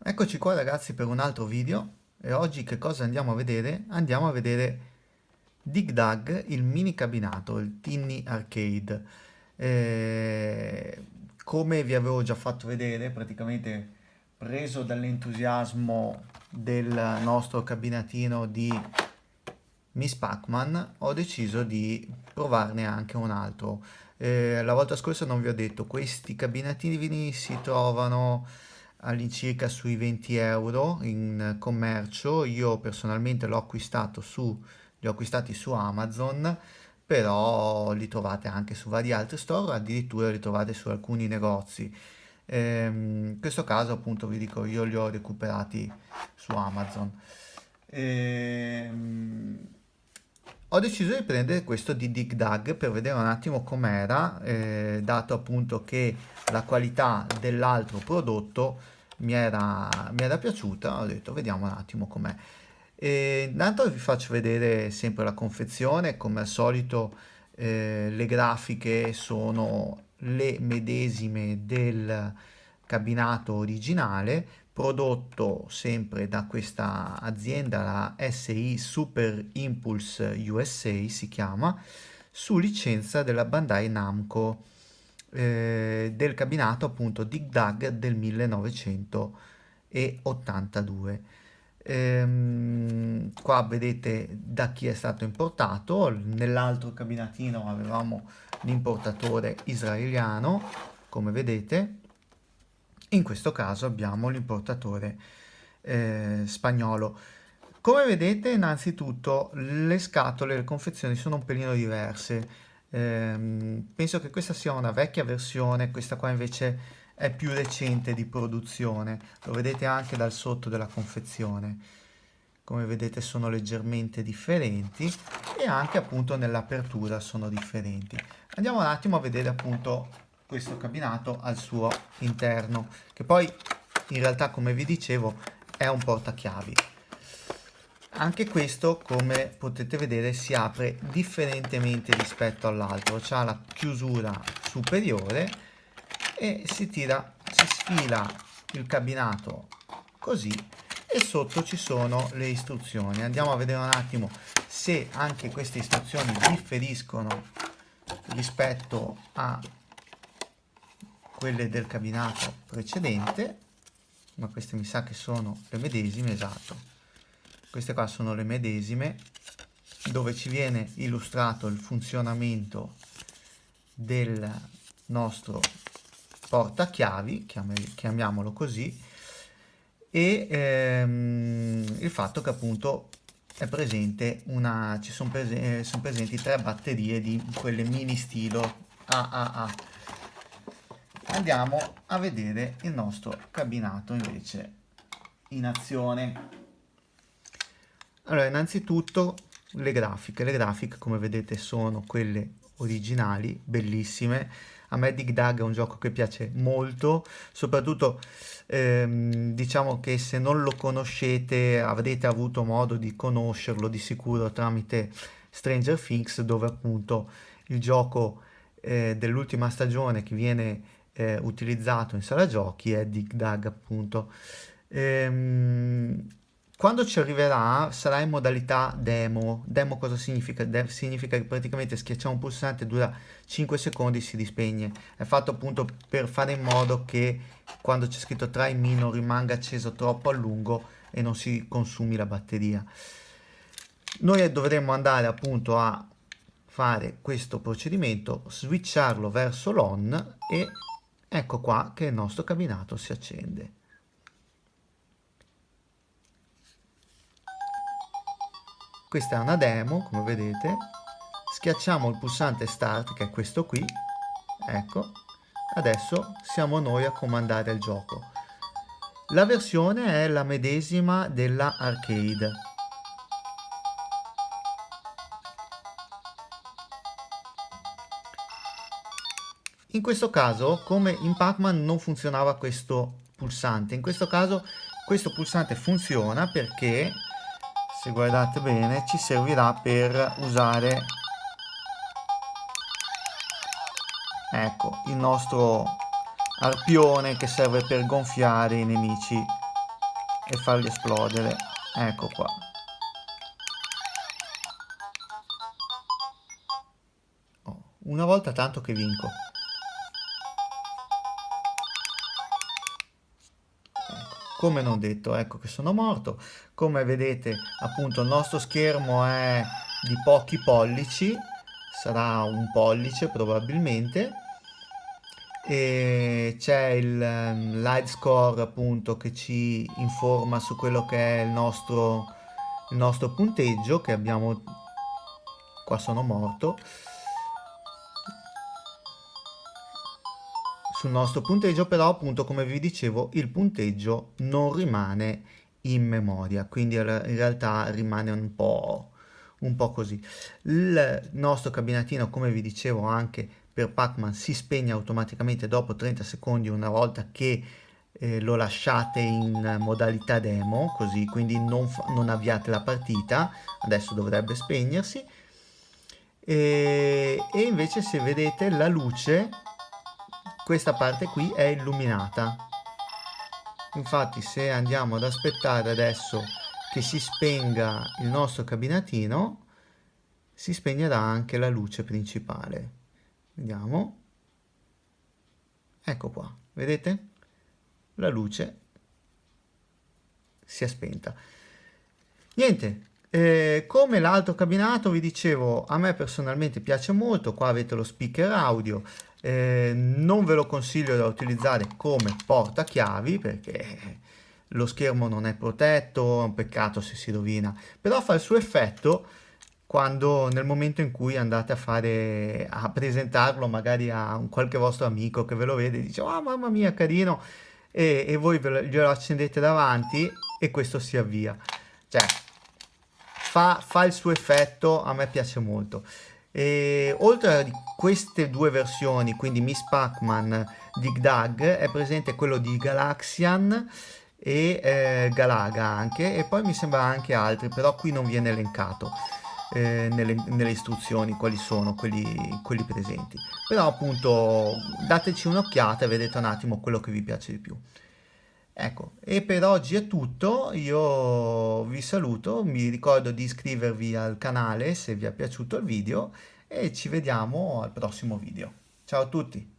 Eccoci qua ragazzi per un altro video e oggi che cosa andiamo a vedere? Andiamo a vedere Dig Dug, il mini cabinato, il Tinny Arcade. Come vi avevo già fatto vedere, praticamente preso dall'entusiasmo del nostro cabinatino di Miss Pac-Man, ho deciso di provarne anche un altro. La volta scorsa non vi ho detto, questi cabinatini si trovano all'incirca sui 20 euro in commercio. Io personalmente li ho acquistati su Amazon, però li trovate anche su vari altri store, addirittura li trovate su alcuni negozi. In questo caso appunto vi dico, io li ho recuperati su Amazon. Ehm, Ho deciso di prendere questo di Dig Dug per vedere un attimo com'era, dato appunto che la qualità dell'altro prodotto mi era piaciuta, ho detto vediamo un attimo com'è. Intanto vi faccio vedere sempre la confezione, come al solito le grafiche sono le medesime del cabinato originale, prodotto sempre da questa azienda, la SI Super Impulse USA si chiama, su licenza della Bandai Namco, del cabinato appunto Dig Dug del 1982. Qua vedete da chi è stato importato, nell'altro cabinatino avevamo l'importatore israeliano, come vedete. In questo caso abbiamo l'importatore spagnolo. Come vedete, innanzitutto le scatole, le confezioni sono un pelino diverse. Penso che questa sia una vecchia versione, questa qua invece è più recente di produzione. Lo vedete anche dal sotto della confezione. Come vedete sono leggermente differenti e anche appunto nell'apertura sono differenti. Andiamo un attimo a vedere appunto questo cabinato al suo interno, che poi in realtà come vi dicevo è un portachiavi. Anche questo, come potete vedere, si apre differentemente rispetto all'altro, c'ha la chiusura superiore e si sfila il cabinato così e sotto ci sono le istruzioni. Andiamo a vedere un attimo se anche queste istruzioni differiscono rispetto a quelle del cabinato precedente, ma queste mi sa che sono le medesime, esatto. Queste qua sono le medesime, dove ci viene illustrato il funzionamento del nostro portachiavi, chiamiamolo così, e il fatto che appunto è presente sono presenti tre batterie di quelle mini stilo AAA. Andiamo a vedere il nostro cabinato invece in azione. Allora, innanzitutto le grafiche come vedete sono quelle originali, bellissime. A me Dig Dug è un gioco che piace molto, soprattutto diciamo che se non lo conoscete avrete avuto modo di conoscerlo di sicuro tramite Stranger Things, dove appunto il gioco dell'ultima stagione che viene utilizzato in sala giochi è Dig Dug appunto. Ehm, Quando ci arriverà sarà in modalità demo. Demo cosa significa? Significa che praticamente schiacciamo un pulsante, dura 5 secondi e si rispegne. È fatto appunto per fare in modo che quando c'è scritto try me non rimanga acceso troppo a lungo e non si consumi la batteria. Noi dovremmo andare appunto a fare questo procedimento, switcharlo verso l'on e ecco qua che il nostro cabinato si accende. Questa è una demo, come vedete. Schiacciamo il pulsante start, che è questo qui. Ecco, adesso siamo noi a comandare il gioco. La versione è la medesima della arcade. In questo caso, come in Pac-Man, non funzionava questo pulsante. In questo caso, questo pulsante funziona perché, se guardate bene, ci servirà per usare, ecco, il nostro arpione che serve per gonfiare i nemici e farli esplodere. Ecco qua. Oh, una volta tanto che vinco. Come non detto, ecco che sono morto. Come vedete, appunto, il nostro schermo è di pochi pollici, sarà un pollice probabilmente, e c'è il light score appunto che ci informa su quello che è il nostro punteggio che abbiamo. Qua sono morto. Sul nostro punteggio, però appunto come vi dicevo il punteggio non rimane in memoria, quindi in realtà rimane un po' così. Il nostro cabinatino, come vi dicevo anche per Pac-Man, si spegne automaticamente dopo 30 secondi una volta che lo lasciate in modalità demo, così quindi non avviate la partita, adesso dovrebbe spegnersi. E invece se vedete la luce, questa parte qui è illuminata. Infatti se andiamo ad aspettare adesso che si spenga il nostro cabinatino, si spegnerà anche la luce principale. Vediamo. Ecco qua, vedete? La luce si è spenta. Niente, come l'altro cabinato vi dicevo, a me personalmente piace molto, qua avete lo speaker audio, non ve lo consiglio da utilizzare come portachiavi perché lo schermo non è protetto, è un peccato se si rovina, però fa il suo effetto quando nel momento in cui andate a presentarlo magari a un qualche vostro amico che ve lo vede e dice ah mamma mia carino e voi glielo accendete davanti e questo si avvia. Cioè, fa il suo effetto, a me piace molto. E oltre a queste due versioni, quindi Miss Pac-Man, Dig Dug, è presente quello di Galaxian e Galaga anche, e poi mi sembra anche altri, però qui non viene elencato nelle istruzioni quali sono quelli presenti. Però appunto dateci un'occhiata e vedete un attimo quello che vi piace di più. Ecco, e per oggi è tutto, io vi saluto, mi ricordo di iscrivervi al canale se vi è piaciuto il video e ci vediamo al prossimo video. Ciao a tutti!